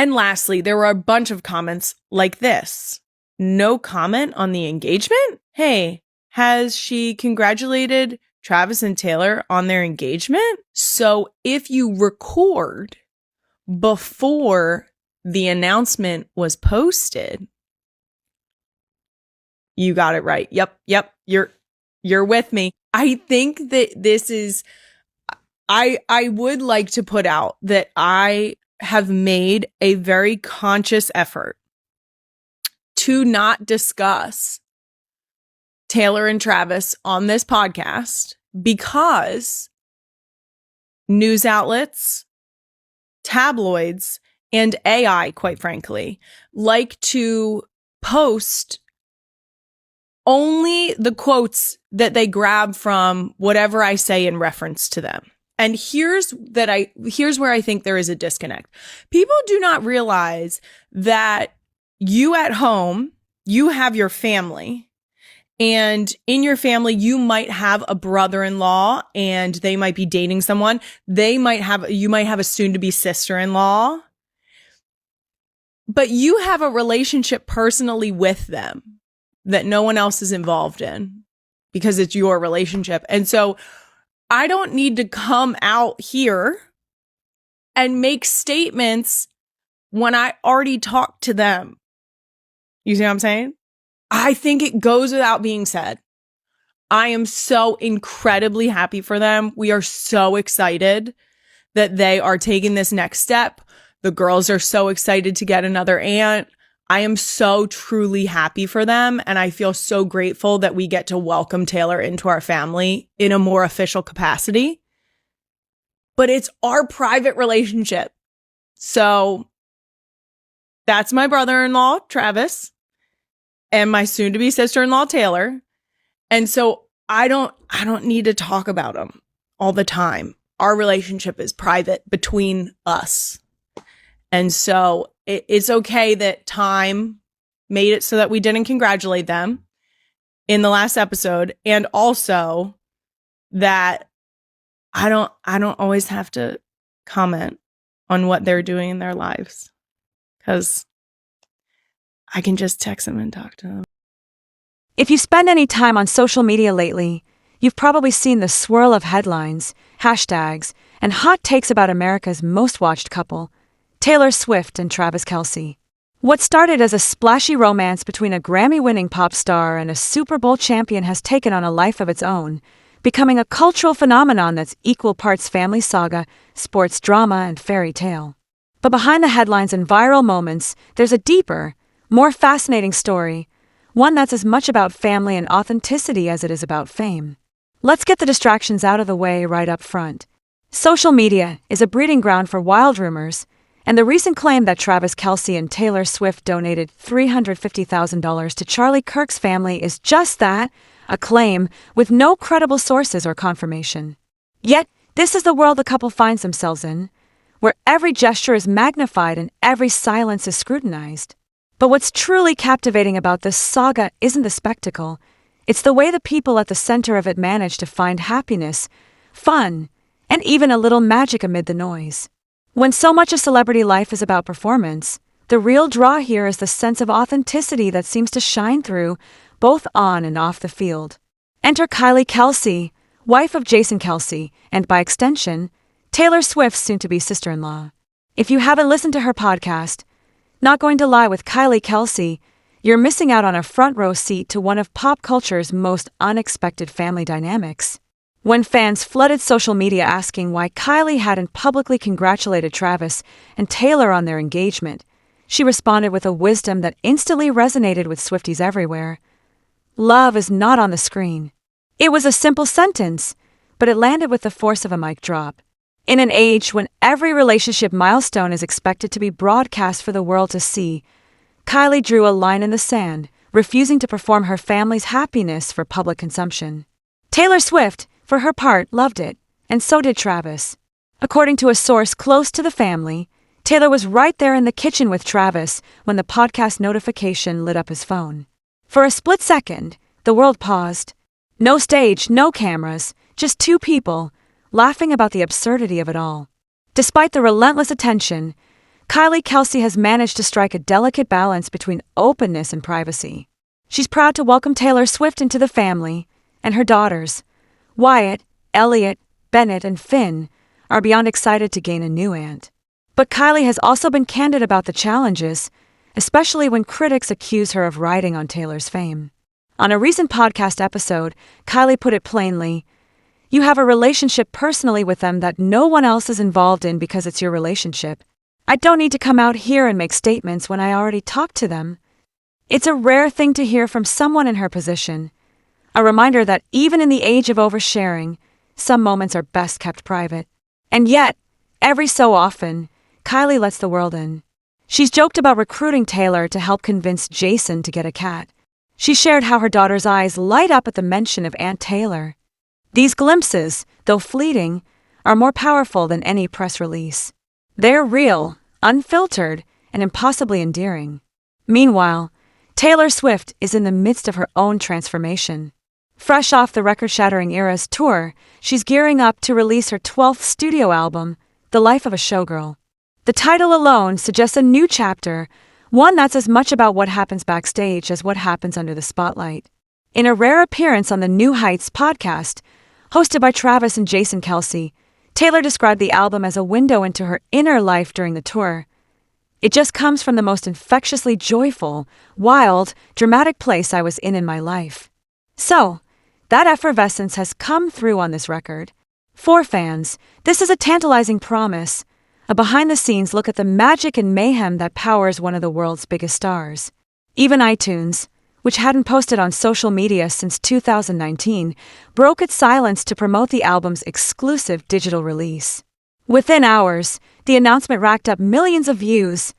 And lastly, there were a bunch of comments like this. No comment on the engagement? Hey, has she congratulated Travis and Taylor on their engagement? So if you record before the announcement was posted, you got it right. Yep. You're with me. I think that this is, I would like to put out that I have made a very conscious effort to not discuss Taylor and Travis on this podcast because news outlets, tabloids, and AI, quite frankly, like to post only the quotes that they grab from whatever I say in reference to them. And here's where I think there is a disconnect. People do not realize that you at home, you have your family, and in your family, you might have a brother-in-law and they might be dating someone. You might have a soon-to-be sister-in-law, but you have a relationship personally with them that no one else is involved in because it's your relationship. And so I don't need to come out here and make statements when I already talked to them. You see what I'm saying? I think it goes without being said. I am so incredibly happy for them. We are so excited that they are taking this next step. The girls are so excited to get another aunt. I am so truly happy for them. And I feel so grateful that we get to welcome Taylor into our family in a more official capacity. But it's our private relationship. So that's my brother-in-law, Travis, and my soon-to-be sister-in-law, Taylor. And so I don't need to talk about them all the time. Our relationship is private between us. And so it's okay that time made it so that we didn't congratulate them in the last episode. And also that I don't always have to comment on what they're doing in their lives because I can just text them and talk to them. If you spend any time on social media lately, you've probably seen the swirl of headlines, hashtags, and hot takes about America's most watched couple, Taylor Swift and Travis Kelce. What started as a splashy romance between a Grammy-winning pop star and a Super Bowl champion has taken on a life of its own, becoming a cultural phenomenon that's equal parts family saga, sports drama, and fairy tale. But behind the headlines and viral moments, there's a deeper, more fascinating story, one that's as much about family and authenticity as it is about fame. Let's get the distractions out of the way right up front. Social media is a breeding ground for wild rumors, and the recent claim that Travis Kelce and Taylor Swift donated $350,000 to Charlie Kirk's family is just that, a claim with no credible sources or confirmation. Yet, this is the world the couple finds themselves in, where every gesture is magnified and every silence is scrutinized. But what's truly captivating about this saga isn't the spectacle. It's the way the people at the center of it manage to find happiness, fun, and even a little magic amid the noise. When so much of celebrity life is about performance, the real draw here is the sense of authenticity that seems to shine through both on and off the field. Enter Kylie Kelce, wife of Jason Kelce, and by extension, Taylor Swift's soon-to-be sister-in-law. If you haven't listened to her podcast, Not Going to Lie with Kylie Kelce, you're missing out on a front-row seat to one of pop culture's most unexpected family dynamics. When fans flooded social media asking why Kylie hadn't publicly congratulated Travis and Taylor on their engagement, she responded with a wisdom that instantly resonated with Swifties everywhere. Love is not on the screen. It was a simple sentence, but it landed with the force of a mic drop. In an age when every relationship milestone is expected to be broadcast for the world to see, Kylie drew a line in the sand, refusing to perform her family's happiness for public consumption. Taylor Swift, for her part, loved it, and so did Travis. According to a source close to the family, Taylor was right there in the kitchen with Travis when the podcast notification lit up his phone. For a split second, the world paused. No stage, no cameras, just two people, laughing about the absurdity of it all. Despite the relentless attention, Kelce has managed to strike a delicate balance between openness and privacy. She's proud to welcome Taylor Swift into the family, and her daughters, Wyatt, Elliot, Bennett, and Finn, are beyond excited to gain a new aunt. But Kylie has also been candid about the challenges, especially when critics accuse her of riding on Taylor's fame. On a recent podcast episode, Kylie put it plainly, "You have a relationship personally with them that no one else is involved in because it's your relationship. I don't need to come out here and make statements when I already talked to them." It's a rare thing to hear from someone in her position, a reminder that even in the age of oversharing, some moments are best kept private. And yet, every so often, Kylie lets the world in. She's joked about recruiting Taylor to help convince Jason to get a cat. She shared how her daughter's eyes light up at the mention of Aunt Taylor. These glimpses, though fleeting, are more powerful than any press release. They're real, unfiltered, and impossibly endearing. Meanwhile, Taylor Swift is in the midst of her own transformation. Fresh off the record-shattering Eras tour, she's gearing up to release her 12th studio album, The Life of a Showgirl. The title alone suggests a new chapter, one that's as much about what happens backstage as what happens under the spotlight. In a rare appearance on the New Heights podcast, hosted by Travis and Jason Kelce, Taylor described the album as a window into her inner life during the tour. "It just comes from the most infectiously joyful, wild, dramatic place I was in my life." So, that effervescence has come through on this record. For fans, this is a tantalizing promise, a behind-the-scenes look at the magic and mayhem that powers one of the world's biggest stars. Even iTunes, which hadn't posted on social media since 2019, broke its silence to promote the album's exclusive digital release. Within hours, the announcement racked up millions of views,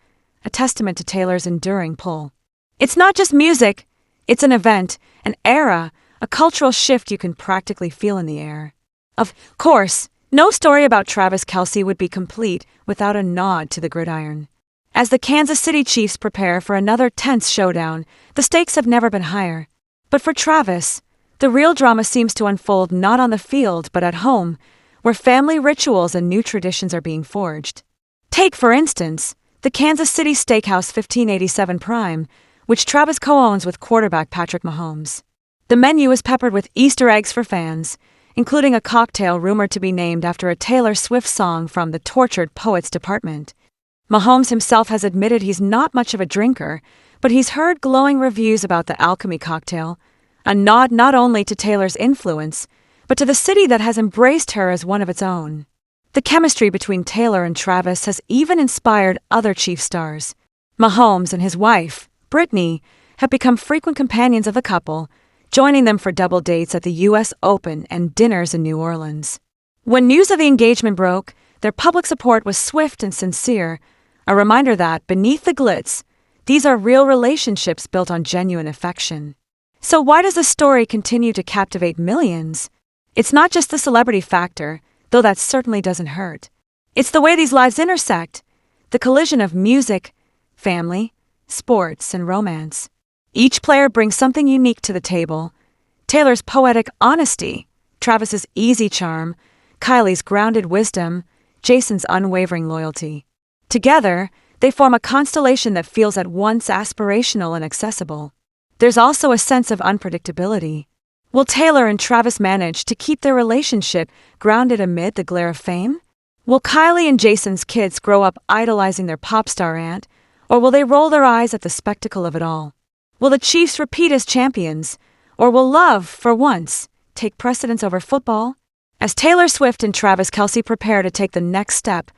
a testament to Taylor's enduring pull. It's not just music, it's an event, an era, a cultural shift you can practically feel in the air. Of course, no story about Travis Kelce would be complete without a nod to the gridiron. As the Kansas City Chiefs prepare for another tense showdown, the stakes have never been higher. But for Travis, the real drama seems to unfold not on the field but at home, where family rituals and new traditions are being forged. Take, for instance, the Kansas City Steakhouse 1587 Prime, which Travis co-owns with quarterback Patrick Mahomes. The menu is peppered with Easter eggs for fans, including a cocktail rumored to be named after a Taylor Swift song from the Tortured Poets Department. Mahomes himself has admitted he's not much of a drinker, but he's heard glowing reviews about the Alchemy cocktail, a nod not only to Taylor's influence, but to the city that has embraced her as one of its own. The chemistry between Taylor and Travis has even inspired other Chiefs stars. Mahomes and his wife, Brittany, have become frequent companions of the couple, joining them for double dates at the U.S. Open and dinners in New Orleans. When news of the engagement broke, their public support was swift and sincere, a reminder that, beneath the glitz, these are real relationships built on genuine affection. So why does the story continue to captivate millions? It's not just the celebrity factor, though that certainly doesn't hurt. It's the way these lives intersect, the collision of music, family, sports, and romance. Each player brings something unique to the table. Taylor's poetic honesty, Travis's easy charm, Kylie's grounded wisdom, Jason's unwavering loyalty. Together, they form a constellation that feels at once aspirational and accessible. There's also a sense of unpredictability. Will Taylor and Travis manage to keep their relationship grounded amid the glare of fame? Will Kylie and Jason's kids grow up idolizing their pop star aunt, or will they roll their eyes at the spectacle of it all? Will the Chiefs repeat as champions, or will love, for once, take precedence over football? As Taylor Swift and Travis Kelce prepare to take the next step,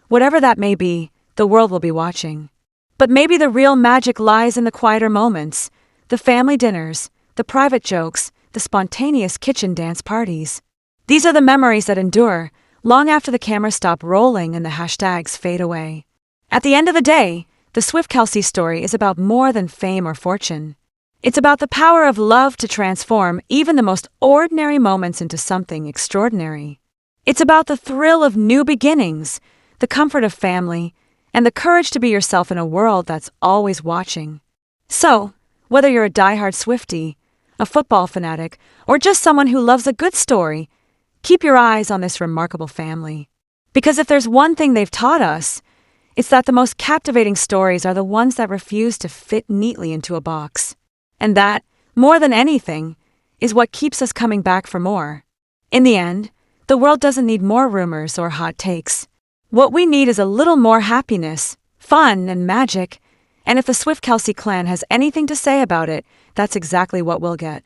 whatever that may be, the world will be watching. But maybe the real magic lies in the quieter moments, the family dinners, the private jokes, the spontaneous kitchen dance parties. These are the memories that endure, long after the cameras stop rolling and the hashtags fade away. At the end of the day, the Swift-Kelce story is about more than fame or fortune. It's about the power of love to transform even the most ordinary moments into something extraordinary. It's about the thrill of new beginnings, the comfort of family, and the courage to be yourself in a world that's always watching. So, whether you're a diehard Swiftie, a football fanatic, or just someone who loves a good story, keep your eyes on this remarkable family. Because if there's one thing they've taught us, It's that the most captivating stories are the ones that refuse to fit neatly into a box. And that, more than anything, is what keeps us coming back for more. In the end, the world doesn't need more rumors or hot takes. What we need is a little more happiness, fun, and magic. And if the Swift Kelce clan has anything to say about it, that's exactly what we'll get.